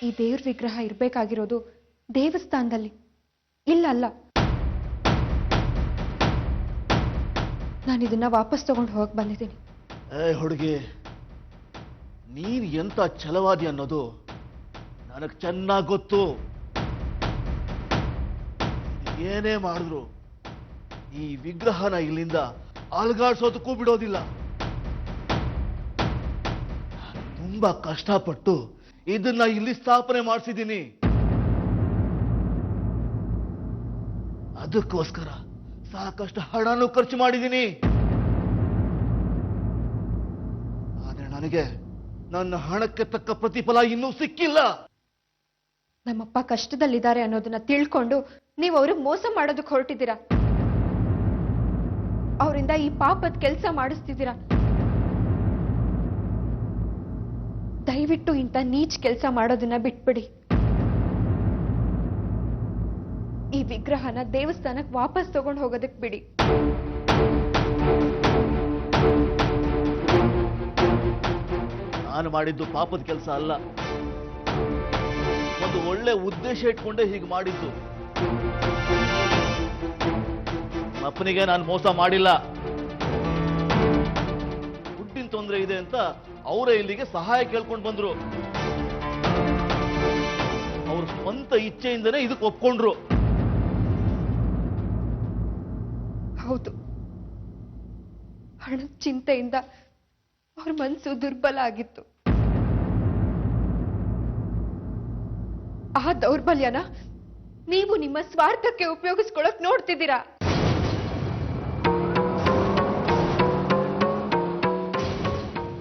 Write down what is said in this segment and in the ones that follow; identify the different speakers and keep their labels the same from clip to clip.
Speaker 1: ಈ ದೇವ್ರ ವಿಗ್ರಹ ಇರಬೇಕಾಗಿರೋದು ದೇವಸ್ಥಾನದಲ್ಲಿ, ಇಲ್ಲ. ನಾನು ಇದನ್ನ ವಾಪಸ್ ತಗೊಂಡು ಹೋಗಕ್ ಬಂದಿದ್ದೀನಿ.
Speaker 2: ಹುಡುಗಿ, ನೀನ್ ಎಂತ ಛಲವಾದಿ ಅನ್ನೋದು ನನಗ್ ಚೆನ್ನಾಗಿ ಗೊತ್ತು. ಏನೇ ಮಾಡಿದ್ರು ಈ ವಿಗ್ರಹನ ಇಲ್ಲಿಂದ ಅಲ್ಗಾಡ್ಸೋದಕ್ಕೂ ಬಿಡೋದಿಲ್ಲ. ತುಂಬಾ ಕಷ್ಟಪಟ್ಟು ಇದನ್ನ ಇಲ್ಲಿ ಸ್ಥಾಪನೆ ಮಾಡಿಸಿದ್ದೀನಿ. ಅದಕ್ಕೋಸ್ಕರ ಸಾಕಷ್ಟು ಹಣನೂ ಖರ್ಚು ಮಾಡಿದ್ದೀನಿ. ಆದ್ರೆ ನನಗೆ ನನ್ನ ಹಣಕ್ಕೆ ತಕ್ಕ ಪ್ರತಿಫಲ ಇನ್ನೂ ಸಿಕ್ಕಿಲ್ಲ.
Speaker 1: ನಮ್ಮಪ್ಪ ಕಷ್ಟದಲ್ಲಿದ್ದಾರೆ ಅನ್ನೋದನ್ನ ತಿಳ್ಕೊಂಡು ನೀವು ಅವ್ರಿಗೆ ಮೋಸ ಮಾಡೋದಕ್ಕೆ ಹೊರಟಿದ್ದೀರಾ. ಅವರಿಂದ ಈ ಪಾಪದ ಕೆಲಸ ಮಾಡಿಸ್ತಿದ್ದೀರಾ. ದಯವಿಟ್ಟು ಇಂಥ ನೀಚ್ ಕೆಲಸ ಮಾಡೋದನ್ನ ಬಿಟ್ಬಿಡಿ. ಈ ವಿಗ್ರಹನ ದೇವಸ್ಥಾನಕ್ಕೆ ವಾಪಸ್ ತಗೊಂಡು ಹೋಗೋದಕ್ಕೆ ಬಿಡಿ.
Speaker 2: ನಾನು ಮಾಡಿದ್ದು ಪಾಪದ ಕೆಲಸ ಅಲ್ಲ, ಒಂದು ಒಳ್ಳೆ ಉದ್ದೇಶ ಇಟ್ಕೊಂಡೆ ಹೀಗೆ ಮಾಡಿದ್ದು. ಅಪ್ಪನಿಗೆ ನಾನು ಮೋಸ ಮಾಡಿಲ್ಲ. ದುಡ್ಡಿನ ತೊಂದರೆ ಇದೆ ಅಂತ ಅವರೇ ಇಲ್ಲಿಗೆ ಸಹಾಯ ಕೇಳ್ಕೊಂಡು ಬಂದ್ರು. ಅವ್ರ ಸ್ವಂತ ಇಚ್ಛೆಯಿಂದನೇ ಇದಕ್ಕೆ ಒಪ್ಕೊಂಡ್ರು.
Speaker 1: ಹೌದು, ಹಣದ ಚಿಂತೆಯಿಂದ ಅವ್ರ ಮನಸ್ಸು ದುರ್ಬಲ ಆಗಿತ್ತು. ಆ ದೌರ್ಬಲ್ಯನ ನೀವು ನಿಮ್ಮ ಸ್ವಾರ್ಥಕ್ಕೆ ಉಪಯೋಗಿಸ್ಕೊಳ್ಳೋಕ್ ನೋಡ್ತಿದ್ದೀರಾ.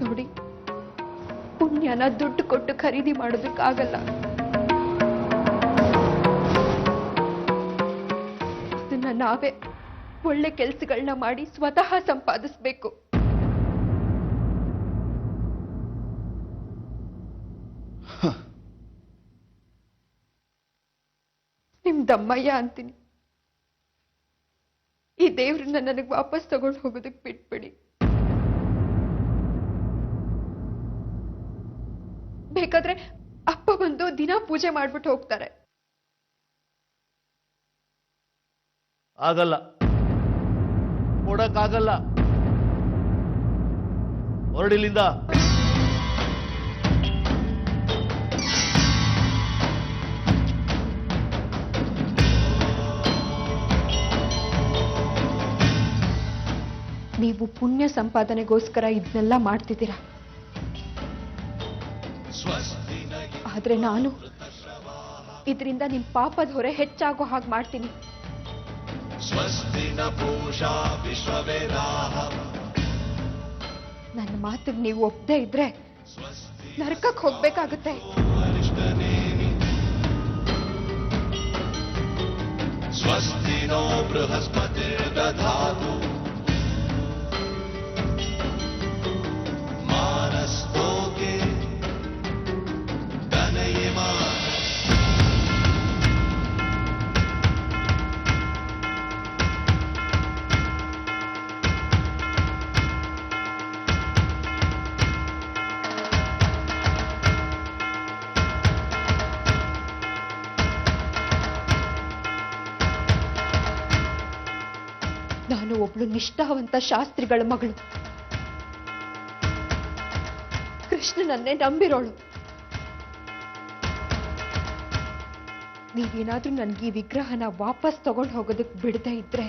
Speaker 1: ನೋಡಿ, ಪುಣ್ಯನ ದುಡ್ಡು ಕೊಟ್ಟು ಖರೀದಿ ಮಾಡೋದಕ್ಕಾಗಲ್ಲ. ಅದನ್ನ ನಾವೇ ಒಳ್ಳೆ ಕೆಲಸಗಳನ್ನ ಮಾಡಿ ಸ್ವತಃ ಸಂಪಾದಿಸ್ಬೇಕು. ನಿಮ್ ದಮ್ಮಯ್ಯ ಅಂತೀನಿ. ಈ ದೇವ್ರನ್ನ ನನಗೆ ವಾಪಸ್ ತಗೊಂಡು ಹೋಗೋದಕ್ಕೆ ಬಿಟ್ಬಿಡಿ. ಬೇಕಾದ್ರೆ ಅಪ್ಪ ಬಂದು ದಿನ ಪೂಜೆ ಮಾಡ್ಬಿಟ್ಟು ಹೋಗ್ತಾರೆ.
Speaker 2: ಆಗಲ್ಲ, ಕೊಡಕ್ಕಾಗಲ್ಲ. ಹೊರಡಿಲಿಂದ.
Speaker 1: ನೀವು ಪುಣ್ಯ ಸಂಪಾದನೆಗೋಸ್ಕರ ಇದನ್ನೆಲ್ಲ ಮಾಡ್ತಿದ್ದೀರಾ. ಆದ್ರೆ ನಾನು ಇದರಿಂದ ನಿಮ್ ಪಾಪದ ಹೊರೆ ಹೆಚ್ಚಾಗೋ ಹಾಗೆ ಮಾಡ್ತೀನಿ. ನನ್ನ ಮಾತಿಗೆ ನೀವು ಒಪ್ಪದೇ ಇದ್ರೆ ನರಕಕ್ಕೆ ಹೋಗ್ಬೇಕಾಗುತ್ತೆ.
Speaker 3: ಸ್ವಸ್ತಿನೋ ಬೃಹಸ್ಪತಿರ್ದಧಾತು ಮಾನಸ್ತೋಕೆ ತನಯಮಾನ.
Speaker 1: ನಾನು ಒಬ್ಳು ನಿಷ್ಠಾವಂತ ಶಾಸ್ತ್ರಿಗಳ ಮಗಳು. ಕೃಷ್ಣನನ್ನೇ ನಂಬಿರೋಳು. ನೀವೇನಾದ್ರೂ ನನ್ಗೆ ಈ ವಿಗ್ರಹನ ವಾಪಸ್ ತಗೊಂಡು ಹೋಗೋದಕ್ಕೆ ಬಿಡದೇ ಇದ್ರೆ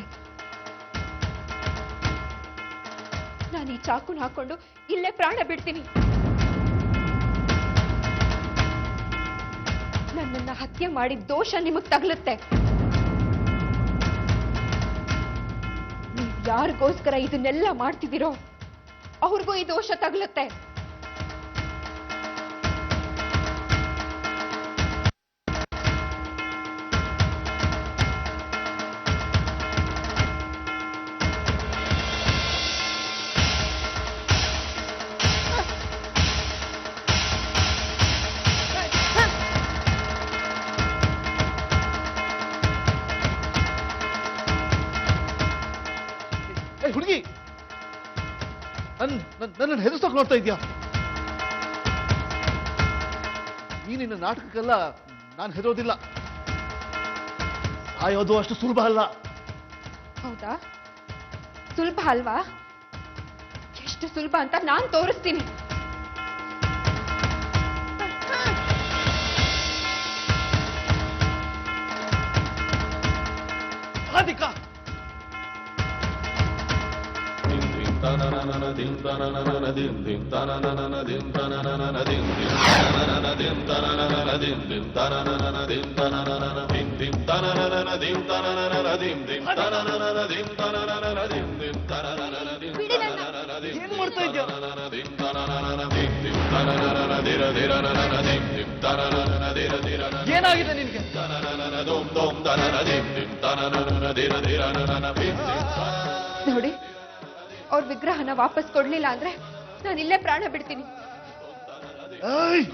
Speaker 1: ನಾನು ಈ ಚಾಕುನ ಹಾಕೊಂಡು ಇಲ್ಲೇ ಪ್ರಾಣ ಬಿಡ್ತೀನಿ. ನನ್ನನ್ನ ಹತ್ಯೆ ಮಾಡಿ ದೋಷ ನಿಮಗ್ ತಗಲುತ್ತೆ. ನೀವು ಯಾರಿಗೋಸ್ಕರ ಇದನ್ನೆಲ್ಲ ಮಾಡ್ತಿದ್ದೀರೋ ಅವ್ರಿಗೂ ಈ ದೋಷ ತಗಲುತ್ತೆ.
Speaker 2: ಹುಡುಗಿ, ನನ್ನ ಹೆದರ್ಸೋಕೆ ನೋಡ್ತಾ ಇದ್ಯಾ? ಈ ನಿನ್ನ ನಾಟಕಕ್ಕೆಲ್ಲ ನಾನು ಹೆದರೋದಿಲ್ಲ. ಸಾಯೋದು ಅಷ್ಟು ಸುಲಭ ಅಲ್ಲ.
Speaker 1: ಹೌದಾ? ಸುಲಭ ಅಲ್ವಾ? ಎಷ್ಟು ಸುಲಭ ಅಂತ ನಾನ್ ತೋರಿಸ್ತೀನಿ.
Speaker 2: ರಾಧಿಕಾ, ಏನ್ ಮಾಡ್ತಾ ಇದ್ಯಾ? ಏನಾಗಿದೆ ನಿನ್ಗೆ?
Speaker 1: ನೋಡಿ, ಅವ್ರ ವಿಗ್ರಹನ ವಾಪಸ್ ಕೊಡ್ಲಿಲ್ಲ ಅಂದ್ರೆ ನಾನು ಇಲ್ಲೇ ಪ್ರಾಣ ಬಿಡ್ತೀನಿ.
Speaker 2: ಏಯ್,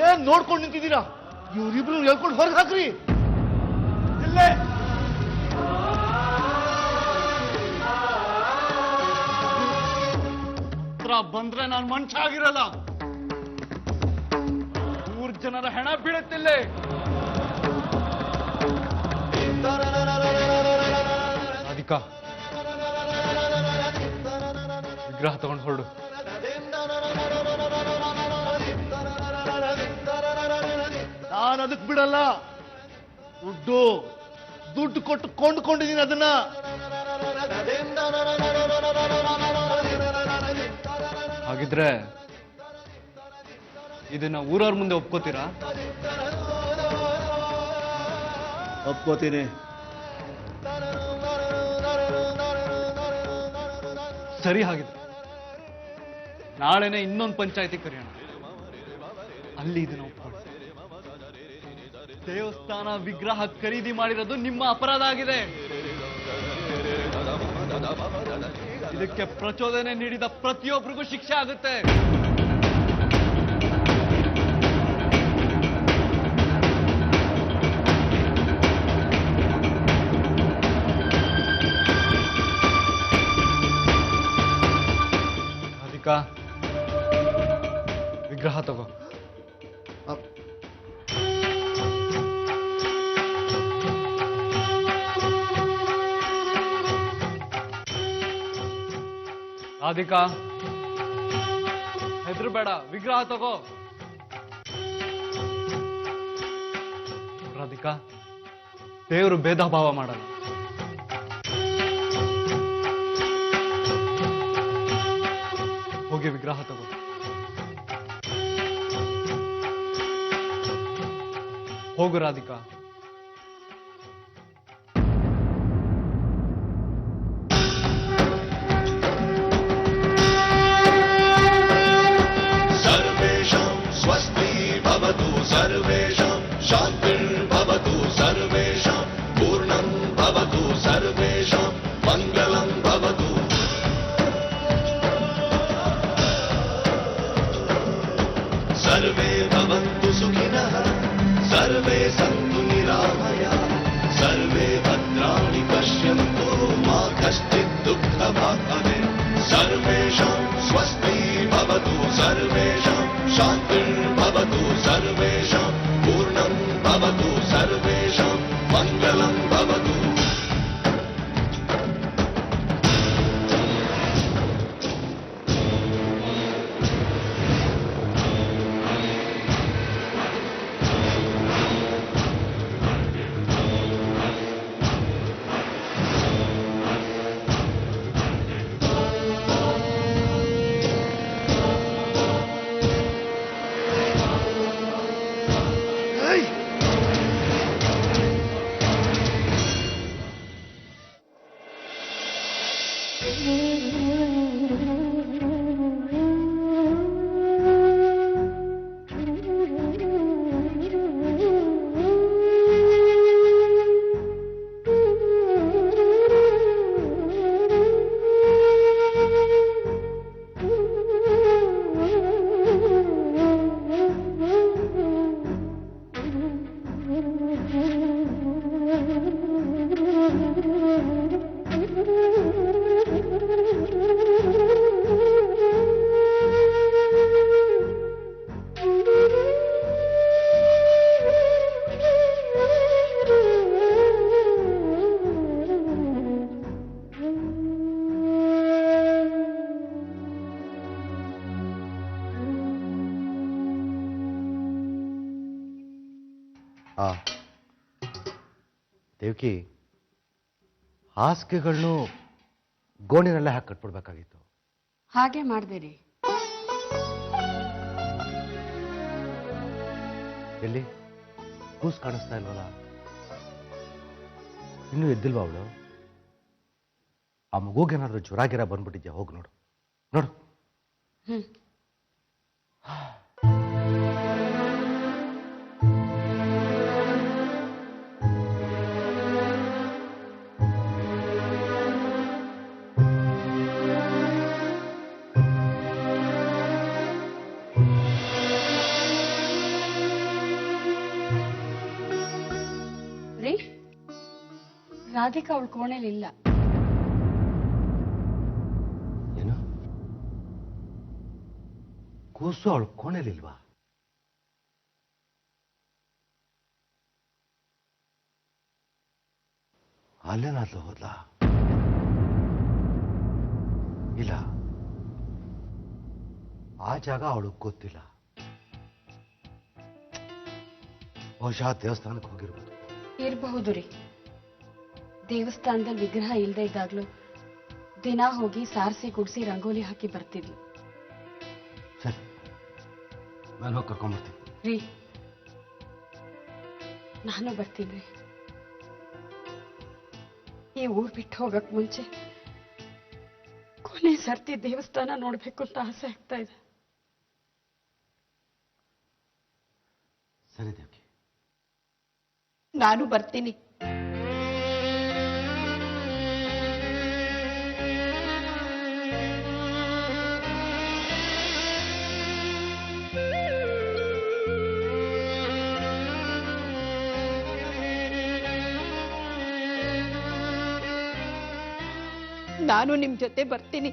Speaker 2: ಏನ್ ನೋಡ್ಕೊಂಡು ನಿಂತಿದ್ದೀರಾ? ಇವ್ರಿಬ್ರು ಹೇಳ್ಕೊಂಡು ಹೊರಗೆ ಹಾಕ್ರಿ. ಇಲ್ಲೇ ಬಂದ್ರೆ ನಾನು ಮನುಷ್ಯ ಆಗಿರಲ್ಲ. 3 ಜನರ ಹೆಣ ಬೀಳುತ್ತಿಲ್ಲೇ.
Speaker 4: ರಾಧಿಕಾ, ವಿಗ್ರಹ ತಗೊಂಡು ಹೊರಡು.
Speaker 2: ನಾನು ಅದಕ್ಕೆ ಬಿಡಲ್ಲ. ದುಡ್ಡು ಕೊಟ್ಟು ಕೊಂಡ್ಕೊಂಡಿದ್ದೀನಿ ಅದನ್ನ.
Speaker 4: ಹಾಗಿದ್ರೆ ಇದನ್ನ ಊರವ್ರ ಮುಂದೆ ಒಪ್ಕೋತೀರಾ?
Speaker 2: ಒಪ್ಕೋತೀನಿ.
Speaker 4: ಸರಿ, ಹಾಗಿದ್ರೆ ನಾಳೆನೆ ಇನ್ನೊಂದು ಪಂಚಾಯತಿ ಕರೆಯೋಣ. ಅಲ್ಲಿ ಇದನ್ನ ಒಪ್ಕೊಳ್ಳಿ. ದೇವಸ್ಥಾನ ವಿಗ್ರಹ ಖರೀದಿ ಮಾಡಿರೋದು ನಿಮ್ಮ ಅಪರಾಧ ಆಗಿದೆ. ಇದಕ್ಕೆ ಪ್ರಚೋದನೆ ನೀಡಿದ ಪ್ರತಿಯೊಬ್ಬರಿಗೂ ಶಿಕ್ಷೆ ಆಗುತ್ತೆ. ರಾಧಿಕಾ, ವಿಗ್ರಹ ತಗೋ. ರಾಧಿಕಾ, ಹೆದರ್ಬೇಡ, ವಿಗ್ರಹ ತಗೋ. ರಾಧಿಕಾ, ದೇವರು ಭೇದ ಭಾವ ಮಾಡಲ್ಲ. ಹೋಗಿ ವಿಗ್ರಹ ತಗೋ. ಹೋಗು ರಾಧಿಕಾ.
Speaker 3: सर्वेषां शान्तिर्भवतु सर्वेषां पूर्णं भवतु सर्वेषां मङ्गलं भवतु सर्वे भवन्तु सुखिनः सर्वे सन्तु निरामयाः सर्वे भद्राणि पश्यन्तु मा कश्चित् दुःखभाग् भवेत् सर्वेषां स्वस्ति भवतु सर्वेषां शान्तिर्भवतु सर्वेषां पूर्णं भवतु सर्वेषां मङ्गलं भवतु
Speaker 2: ಆ ದೇವಕಿ, ಹಾಸಿಗೆಗಳನ್ನು ಗೋಣಿನಲ್ಲೇ ಹಾಕಿ ಕಟ್ಬಿಡ್ಬೇಕಾಗಿತ್ತು.
Speaker 5: ಹಾಗೆ ಮಾಡ್ದೇರಿ.
Speaker 2: ಎಲ್ಲಿ ಕೂಸು ಕಾಣಿಸ್ತಾ ಇಲ್ವಲ್ಲ? ಇನ್ನೂ ಎದ್ದಿಲ್ವಾ ಅವಳು? ಆ ಮಗುಗೇನಾದ್ರೂ ಜ್ವರ ಗಿರ ಬಂದ್ಬಿಟ್ಟಿದ್ಯಾ? ಹೋಗಿ ನೋಡು ನೋಡು.
Speaker 5: ರೀ, ರಾಧಿಕಾ ಅವಳ ಕೋಣೆಲಿಲ್ಲ.
Speaker 2: ಏನು? ಕೂಸು ಅವಳು ಕೋಣೆಲಿಲ್ವಾ? ಅಲ್ಲೇನಾದ್ಲು ಹೋದ್ಲಾ? ಇಲ್ಲ, ಆ ಜಾಗ ಅವಳಿಗೆ ಗೊತ್ತಿಲ್ಲ. ಬಹುಶಃ ದೇವಸ್ಥಾನಕ್ಕೆ ಹೋಗಿರ್ಬೋದು.
Speaker 5: ಇರಬಹುದು ರೀ. ದೇವಸ್ಥಾನದಲ್ಲಿ ವಿಗ್ರಹ ಇಲ್ಲದೆ ಇದ್ದಾಗ್ಲೂ ದಿನ ಹೋಗಿ ಸಾರಿಸಿ ಗುಡಿಸಿ ರಂಗೋಲಿ ಹಾಕಿ ಬರ್ತಿದ್ಲು.
Speaker 2: ಸರಿ, ನಾನು ಹೋಗಿ ಕರ್ಕೊಂಡ್ಬರ್ತೀನಿ.
Speaker 5: ರೀ, ನಾನು ಬರ್ತೀನಿ. ಈ ಊರ್ ಬಿಟ್ಟು ಹೋಗಕ್ ಮುಂಚೆ ಕೊನೆ ಸರ್ತಿ ದೇವಸ್ಥಾನ ನೋಡ್ಬೇಕು ಅಂತ ಆಸೆ ಆಗ್ತಾ ಇದೆ.
Speaker 2: ಸರಿ ದೇವಕಿ,
Speaker 1: ನಾನು ಬರ್ತೀನಿ. ನಾನು ನಿಮ್ ಜೊತೆ ಬರ್ತೀನಿ.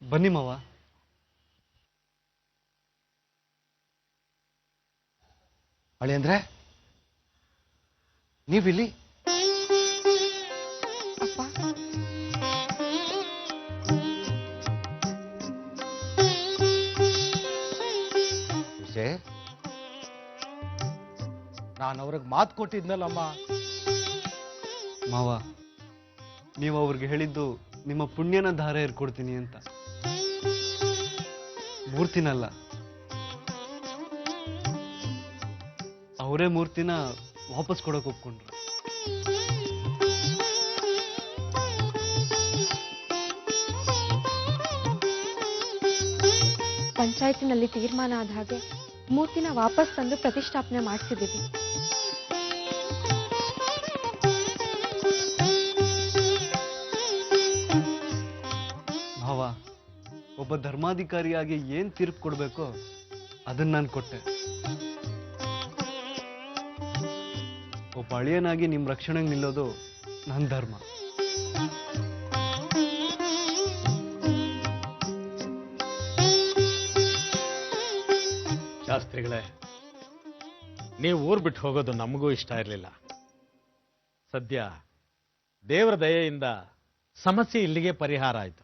Speaker 4: ಬನ್ನಿ ಮಾವ.
Speaker 2: ಅಳಿ ಅಂದ್ರೆ ನೀವಿಲ್ಲಿ?
Speaker 1: ಅಪ್ಪ,
Speaker 2: ನಾನು ಅವ್ರಿಗೆ ಮಾತು ಕೊಟ್ಟಿದ್ನಲ್ಲಮ್ಮ.
Speaker 4: ಮಾವ, ನೀವು ಅವ್ರಿಗೆ ಹೇಳಿದ್ದು ನಿಮ್ಮ ಪುಣ್ಯನ ಧಾರೆ ಏರ್ಕೊಡ್ತೀನಿ ಅಂತ. ಮೂರ್ತಿನಲ್ಲ, ಅವರೇ ಮೂರ್ತಿನ ವಾಪಸ್ ಕೊಡೋಕೆ ಒಪ್ಕೊಂಡ್ರು.
Speaker 1: ಪಂಚಾಯತಿನಲ್ಲಿ ತೀರ್ಮಾನ ಆದ ಹಾಗೆ ಮೂರ್ತಿನ ವಾಪಸ್ ತಂದು ಪ್ರತಿಷ್ಠಾಪನೆ ಮಾಡಿಸಿದ್ದೀವಿ.
Speaker 4: ಭಾವ, ಒಬ್ಬ ಧರ್ಮಾಧಿಕಾರಿಯಾಗಿ ಏನ್ ತೀರ್ಪು ಕೊಡ್ಬೇಕೋ ಅದನ್ನ ನಾನು ಕೊಟ್ಟೆ. ಒಬ್ಬ ಅಳಿಯನಾಗಿ ನಿಮ್ ರಕ್ಷಣೆಗೆ ನಿಲ್ಲೋದು ನನ್ನ ಧರ್ಮ.
Speaker 6: ಶಾಸ್ತ್ರಿಗಳೇ, ನೀವು ಊರ್ ಬಿಟ್ಟು ಹೋಗೋದು ನಮಗೂ ಇಷ್ಟ ಇರಲಿಲ್ಲ. ಸದ್ಯ ದೇವರ ದಯೆಯಿಂದ ಸಮಸ್ಯೆ ಇಲ್ಲಿಗೆ ಪರಿಹಾರ ಆಯಿತು.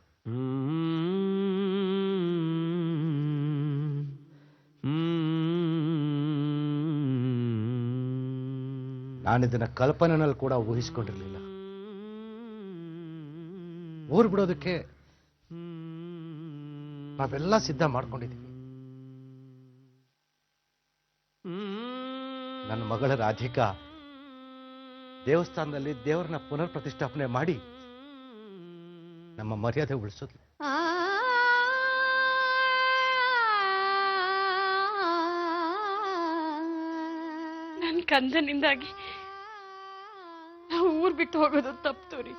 Speaker 2: ನಾನಿದನ್ನ ಕಲ್ಪನೆನಲ್ಲಿ ಕೂಡ ಊಹಿಸ್ಕೊಂಡಿರ್ಲಿಲ್ಲ. ಊರು ಬಿಡೋದಕ್ಕೆ ನಾವೆಲ್ಲ ಸಿದ್ಧ ಮಾಡ್ಕೊಂಡಿದ್ದೀವಿ. ನನ್ನ ಮಗಳ ರಾಧಿಕಾ ದೇವಸ್ಥಾನದಲ್ಲಿ ದೇವರನ್ನ ಪುನರ್ ಪ್ರತಿಷ್ಠಾಪನೆ ಮಾಡಿ ನಮ್ಮ ಮರ್ಯಾದೆ ಉಳಿಸೋದು.
Speaker 5: ನನ್ ಕಂದನಿಂದಾಗಿ ನಾವು ಊರ್ ಬಿಟ್ಟು ಹೋಗೋದು ತಪ್ತು ರೀ.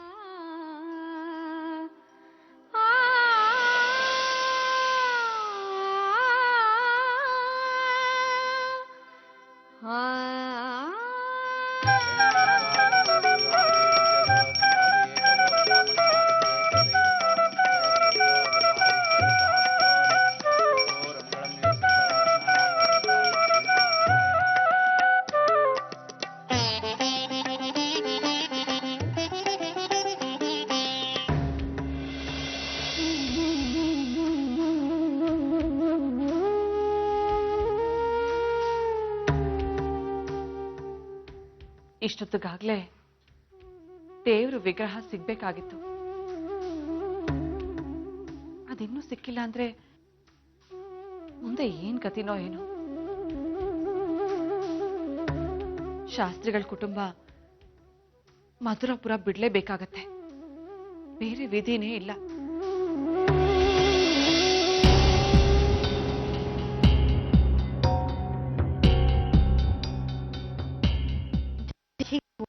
Speaker 5: ಇಷ್ಟೊತ್ತಿಗಾಗ್ಲೇ ದೇವ್ರ ವಿಗ್ರಹ ಸಿಗ್ಬೇಕಾಗಿತ್ತು. ಅದಿನ್ನೂ ಸಿಕ್ಕಿಲ್ಲ ಅಂದ್ರೆ ಮುಂದೆ ಏನ್ ಗತಿನೋ ಏನೋ. ಶಾಸ್ತ್ರಿಗಳ ಕುಟುಂಬ ಮಧುರಾಪುರ ಬಿಡ್ಲೇಬೇಕಾಗತ್ತೆ, ಬೇರೆ ವಿಧಿನೇ ಇಲ್ಲ.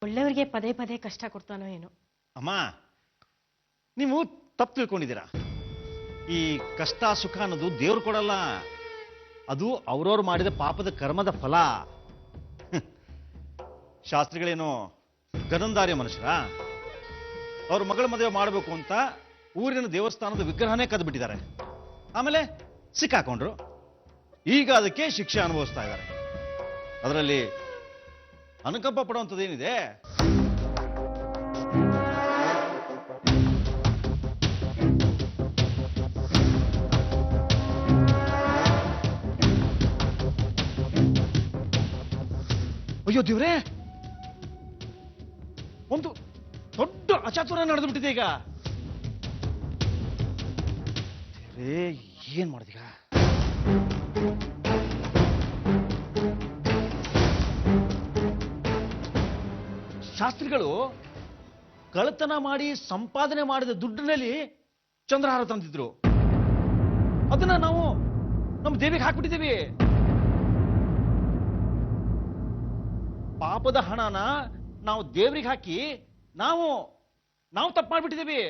Speaker 7: ಒಳ್ಳೆಯವರಿಗೆ ಪದೇ ಪದೇ ಕಷ್ಟ ಕೊಡ್ತಾನೋ ಏನೋ.
Speaker 8: ಅಮ್ಮ, ನೀವು ತಪ್ಪು ತಿಳ್ಕೊಂಡಿದ್ದೀರಾ. ಈ ಕಷ್ಟ ಸುಖ ಅನ್ನೋದು ದೇವ್ರು ಕೊಡಲ್ಲ, ಅದು ಅವ್ರವ್ರು ಮಾಡಿದ ಪಾಪದ ಕರ್ಮದ ಫಲ. ಶಾಸ್ತ್ರಿಗಳೇನೋ ಗದಂದಾರ್ಯ ಮನುಷ್ಯರ, ಅವ್ರ ಮಗಳ ಮದುವೆ ಮಾಡಬೇಕು ಅಂತ ಊರಿನ ದೇವಸ್ಥಾನದ ವಿಗ್ರಹನೇ ಕದ್ದು ಬಿಟ್ಟಿದ್ದಾರೆ. ಆಮೇಲೆ ಸಿಕ್ಕಾಕೊಂಡ್ರು. ಈಗ ಅದಕ್ಕೆ ಶಿಕ್ಷೆ ಅನುಭವಿಸ್ತಾ ಇದ್ದಾರೆ. ಅದರಲ್ಲಿ ಅನುಕಂಪ ಪಡುವಂಥದ್ದೇನಿದೆ? ಅಯ್ಯೋ ದೇವ್ರೇ, ಒಂದು ದೊಡ್ಡ ಅಚಾತುರ್ಯ ನಡೆದು ಬಿಟ್ಟಿದೆ ಈಗ. ದೇವ್ರೇ, ಏನ್ ಮಾಡಿದೀಗ? ಶಾಸ್ತ್ರಿಗಳು ಕಳ್ಳತನ ಮಾಡಿ ಸಂಪಾದನೆ ಮಾಡಿದ ದುಡ್ಡಿನಲ್ಲಿ ಚಂದ್ರಹಾರ ತಂದಿದ್ರು. ಅದನ್ನ ನಾವು ನಮ್ಮ ದೇವಿಗೆ ಹಾಕ್ಬಿಟ್ಟಿದ್ದೀವಿ. ಪಾಪದ ಹಣನ ನಾವು ದೇವರಿಗೆ ಹಾಕಿ ನಾವು ತಪ್ಪು ಮಾಡ್ಬಿಟ್ಟಿದ್ದೀವಿ.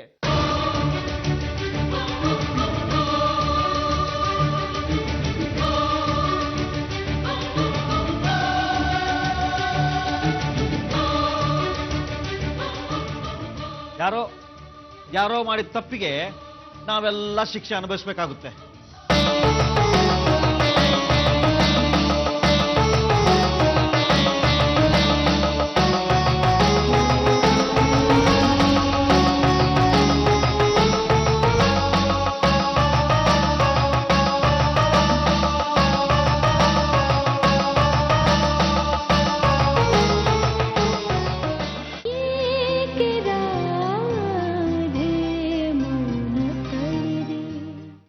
Speaker 8: ಯಾರೋ ಮಾಡಿದ ತಪ್ಪಿಗೆ ನಾವೆಲ್ಲ ಶಿಕ್ಷೆ ಅನುಭವಿಸ್ಬೇಕಾಗುತ್ತೆ.